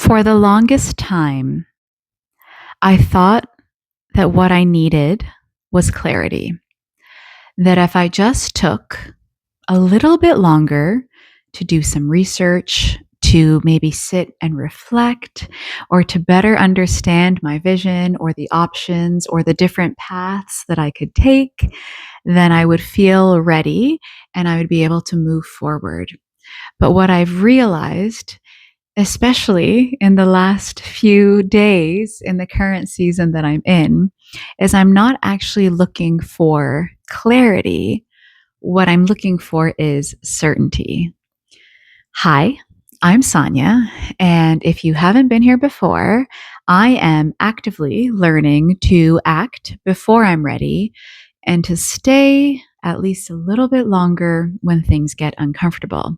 For the longest time, I thought that what I needed was clarity. That if I just took a little bit longer to do some research, to maybe sit and reflect, or to better understand my vision or the options or the different paths that I could take, then I would feel ready and I would be able to move forward. But what I've realized, especially in the last few days in the current season that I'm in, is I'm not actually looking for clarity. What I'm looking for is certainty. Hi, I'm Sonia, and if you haven't been here before, I am actively learning to act before I'm ready and to stay at least a little bit longer when things get uncomfortable.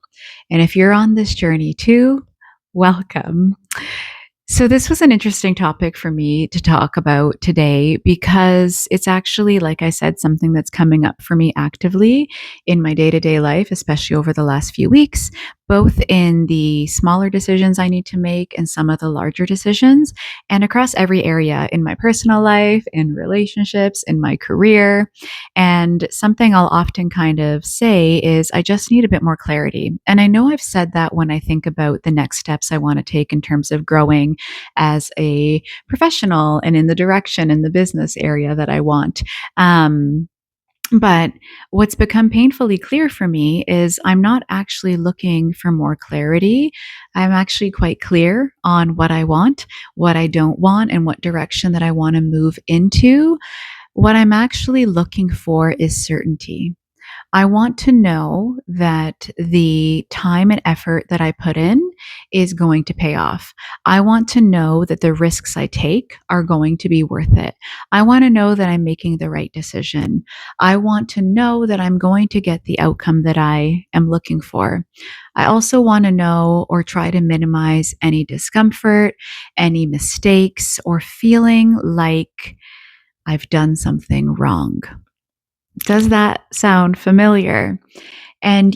And if you're on this journey too, welcome. So, this was an interesting topic for me to talk about today because it's actually, like I said, something that's coming up for me actively in my day to day life, especially over the last few weeks, both in the smaller decisions I need to make and some of the larger decisions, and across every area in my personal life, in relationships, in my career. And something I'll often kind of say is, I just need a bit more clarity. And I know I've said that when I think about the next steps I want to take in terms of growing as a professional and in the direction in the business area that I want. But what's become painfully clear for me is I'm not actually looking for more clarity. I'm actually quite clear on what I want, what I don't want, and what direction that I want to move into. What I'm actually looking for is certainty. I want to know that the time and effort that I put in is going to pay off. I want to know that the risks I take are going to be worth it. I want to know that I'm making the right decision. I want to know that I'm going to get the outcome that I am looking for. I also want to know or try to minimize any discomfort, any mistakes, or feeling like I've done something wrong. Does that sound familiar? And,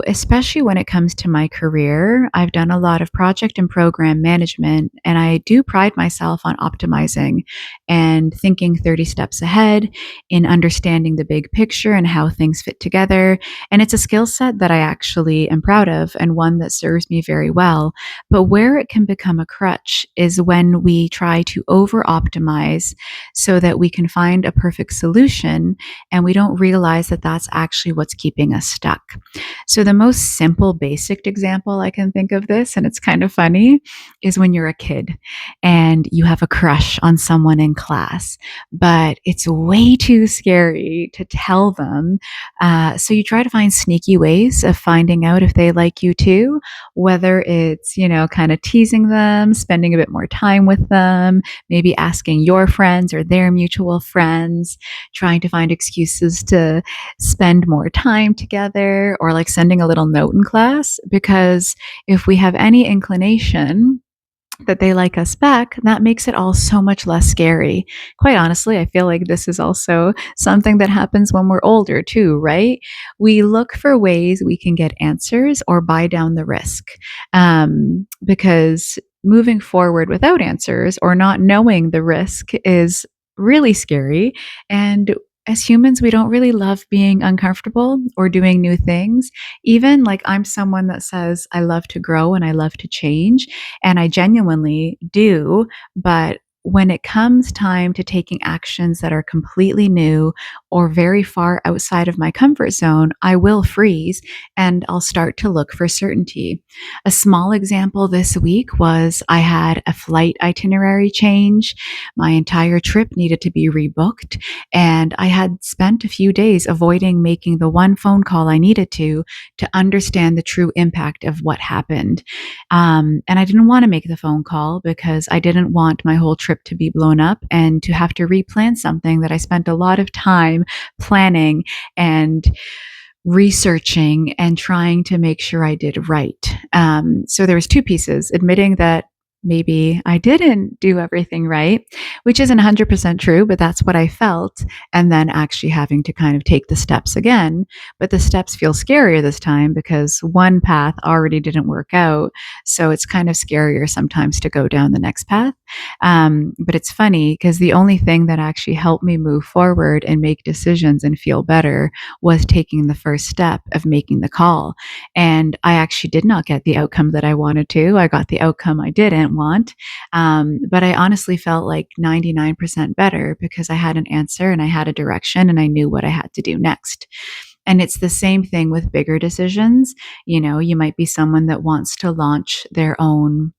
especially when it comes to my career, I've done a lot of project and program management, and I do pride myself on optimizing and thinking 30 steps ahead in understanding the big picture and how things fit together. And it's a skill set that I actually am proud of and one that serves me very well. But where it can become a crutch is when we try to over optimize so that we can find a perfect solution, and we don't realize that that's actually what's keeping us stuck. So, the most simple, basic example I can think of this, and it's kind of funny, is when you're a kid and you have a crush on someone in class, but it's way too scary to tell them. So, you try to find sneaky ways of finding out if they like you too, whether it's, kind of teasing them, spending a bit more time with them, maybe asking your friends or their mutual friends, trying to find excuses to spend more time together, or like sending a little note in class. Because if we have any inclination that they like us back, that makes it all so much less scary. Quite honestly, I feel like this is also something that happens when we're older too, right? We look for ways we can get answers or buy down the risk. Because moving forward without answers or not knowing the risk is really scary. And as humans, we don't really love being uncomfortable or doing new things. Even like, I'm someone that says I love to grow and I love to change, and I genuinely do. But when it comes time to taking actions that are completely new or very far outside of my comfort zone, I will freeze and I'll start to look for certainty. A small example this week was I had a flight itinerary change. My entire trip needed to be rebooked, and I had spent a few days avoiding making the one phone call I needed to understand the true impact of what happened. And I didn't want to make the phone call because I didn't want my whole trip to be blown up and to have to replan something that I spent a lot of time planning and researching and trying to make sure I did right. So there was two pieces: admitting that maybe I didn't do everything right, which isn't 100% true, but that's what I felt. And then actually having to kind of take the steps again. But the steps feel scarier this time because one path already didn't work out. So it's kind of scarier sometimes to go down the next path. But it's funny because the only thing that actually helped me move forward and make decisions and feel better was taking the first step of making the call. And I actually did not get the outcome that I wanted to. I got the outcome I didn't want. But I honestly felt like 99% better because I had an answer and I had a direction and I knew what I had to do next. And it's the same thing with bigger decisions. You know, you might be someone that wants to launch their own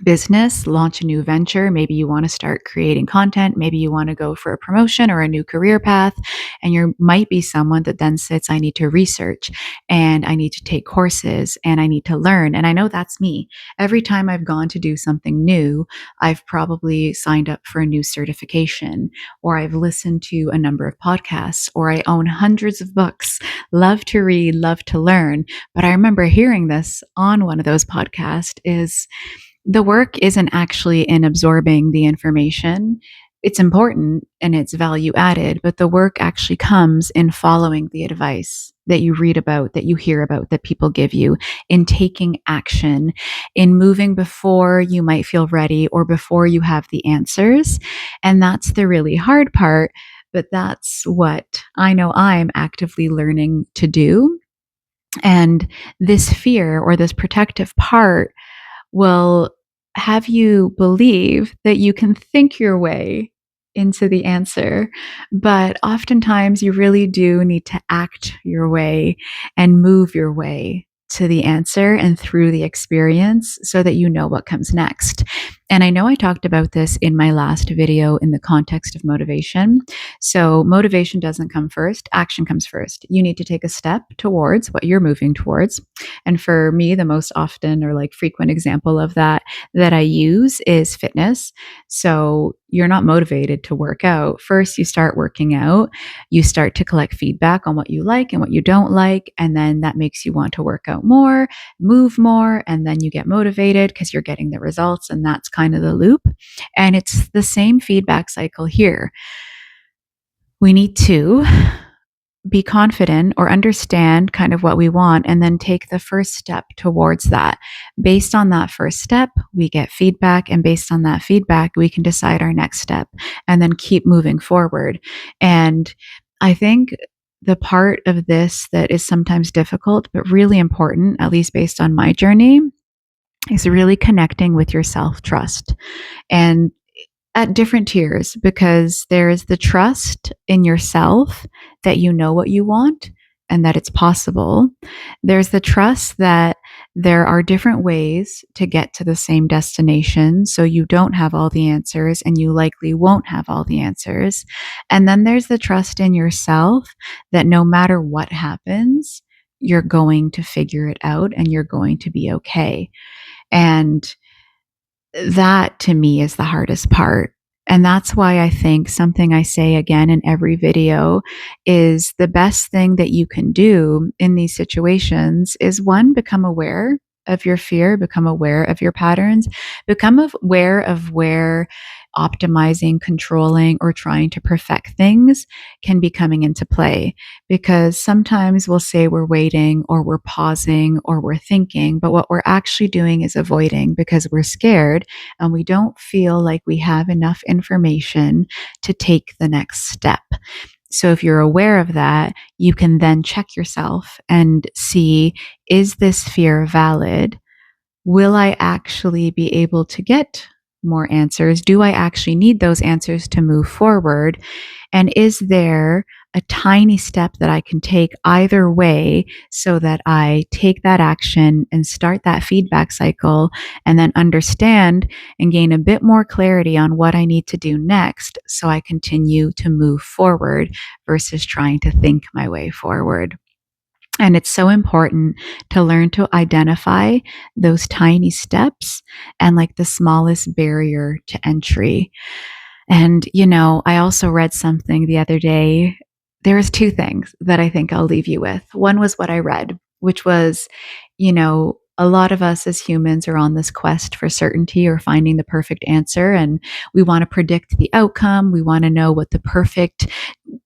business, launch a new venture. Maybe you want to start creating content. Maybe you want to go for a promotion or a new career path. And you might be someone that then sits, I need to research and I need to take courses and I need to learn. And I know that's me. Every time I've gone to do something new, I've probably signed up for a new certification or I've listened to a number of podcasts or I own hundreds of books, love to read, love to learn. But I remember hearing this on one of those podcasts is the work isn't actually in absorbing the information. It's important and it's value added, but the work actually comes in following the advice that you read about, that you hear about, that people give you, in taking action, in moving before you might feel ready or before you have the answers. And that's the really hard part, but that's what I know I'm actively learning to do. And this fear or this protective part will have you believe that you can think your way into the answer. But oftentimes, you really do need to act your way and move your way to the answer and through the experience so that you know what comes next. And I know I talked about this in my last video in the context of motivation. So, motivation doesn't come first, action comes first. You need to take a step towards what you're moving towards. And for me, the most often or like frequent example of that I use is fitness. So you're not motivated to work out. First, you start working out, you start to collect feedback on what you like and what you don't like. And then that makes you want to work out more, move more, and then you get motivated because you're getting the results. And that's kind of the loop. And it's the same feedback cycle here. We need to be confident or understand kind of what we want and then take the first step towards that. Based on that first step, we get feedback, and based on that feedback, we can decide our next step and then keep moving forward. And I think the part of this that is sometimes difficult but really important, at least based on my journey, is really connecting with your self-trust. And at different tiers, because there's the trust in yourself that you know what you want and that it's possible. There's the trust that there are different ways to get to the same destination. So you don't have all the answers and you likely won't have all the answers. And then there's the trust in yourself that no matter what happens, you're going to figure it out and you're going to be okay. And that to me is the hardest part. And that's why I think something I say again in every video is the best thing that you can do in these situations is one, become aware of your fear, become aware of your patterns, become aware of where optimizing, controlling, or trying to perfect things can be coming into play. Because sometimes we'll say we're waiting or we're pausing or we're thinking, but what we're actually doing is avoiding because we're scared and we don't feel like we have enough information to take the next step. So if you're aware of that, you can then check yourself and see, is this fear valid? Will I actually be able to get more answers? Do I actually need those answers to move forward? And is there a tiny step that I can take either way so that I take that action and start that feedback cycle and then understand and gain a bit more clarity on what I need to do next so I continue to move forward versus trying to think my way forward? And it's so important to learn to identify those tiny steps and like the smallest barrier to entry. And, you know, I also read something the other day. There's two things that I think I'll leave you with. One was what I read, which was, you know, A lot of us as humans are on this quest for certainty or finding the perfect answer, and we want to predict the outcome. We want to know what the perfect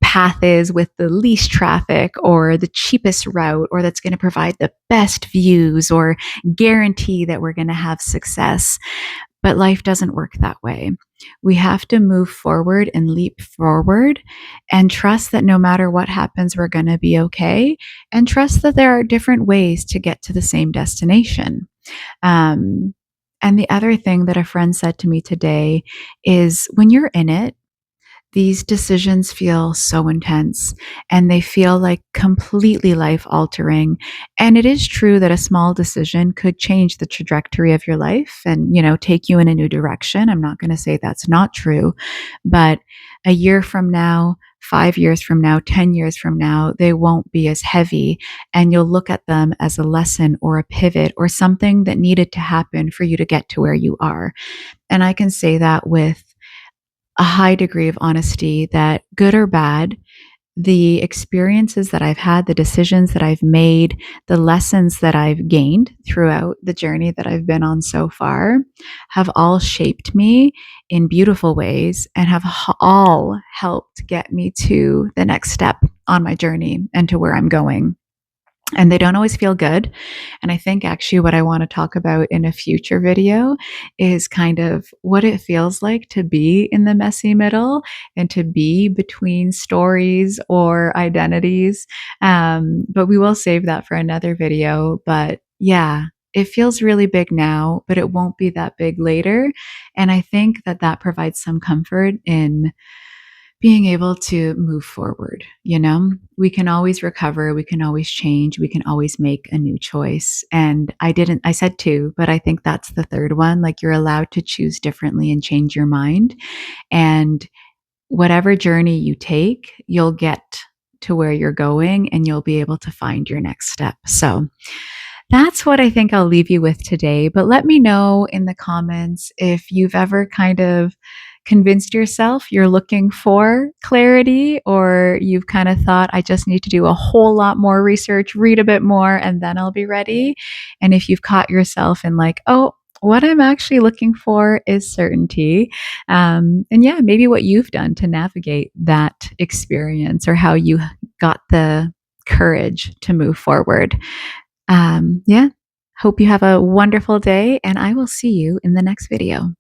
path is with the least traffic or the cheapest route or that's going to provide the best views or guarantee that we're going to have success. But life doesn't work that way. We have to move forward and leap forward and trust that no matter what happens, we're going to be okay. And trust that there are different ways to get to the same destination. Um, and the other thing that a friend said to me today is when you're in it, these decisions feel so intense and they feel like completely life altering. And it is true that a small decision could change the trajectory of your life and, take you in a new direction. I'm not going to say that's not true, but a year from now, 5 years from now, 10 years from now, they won't be as heavy. And you'll look at them as a lesson or a pivot or something that needed to happen for you to get to where you are. And I can say that with a high degree of honesty that good or bad, the experiences that I've had, the decisions that I've made, the lessons that I've gained throughout the journey that I've been on so far have all shaped me in beautiful ways and have all helped get me to the next step on my journey and to where I'm going. And they don't always feel good. And I think actually what I want to talk about in a future video is kind of what it feels like to be in the messy middle and to be between stories or identities. But we will save that for another video. But yeah, it feels really big now, but it won't be that big later. And I think that that provides some comfort in being able to move forward. We can always recover, we can always change, we can always make a new choice. And I said two, but I think that's the third one. Like you're allowed to choose differently and change your mind. And whatever journey you take, you'll get to where you're going and you'll be able to find your next step. So that's what I think I'll leave you with today. But let me know in the comments if you've ever kind of convinced yourself you're looking for clarity, or you've kind of thought, I just need to do a whole lot more research, read a bit more, and then I'll be ready. And if you've caught yourself in like, oh, what I'm actually looking for is certainty. And yeah, maybe what you've done to navigate that experience or how you got the courage to move forward. Yeah. Hope you have a wonderful day, and I will see you in the next video.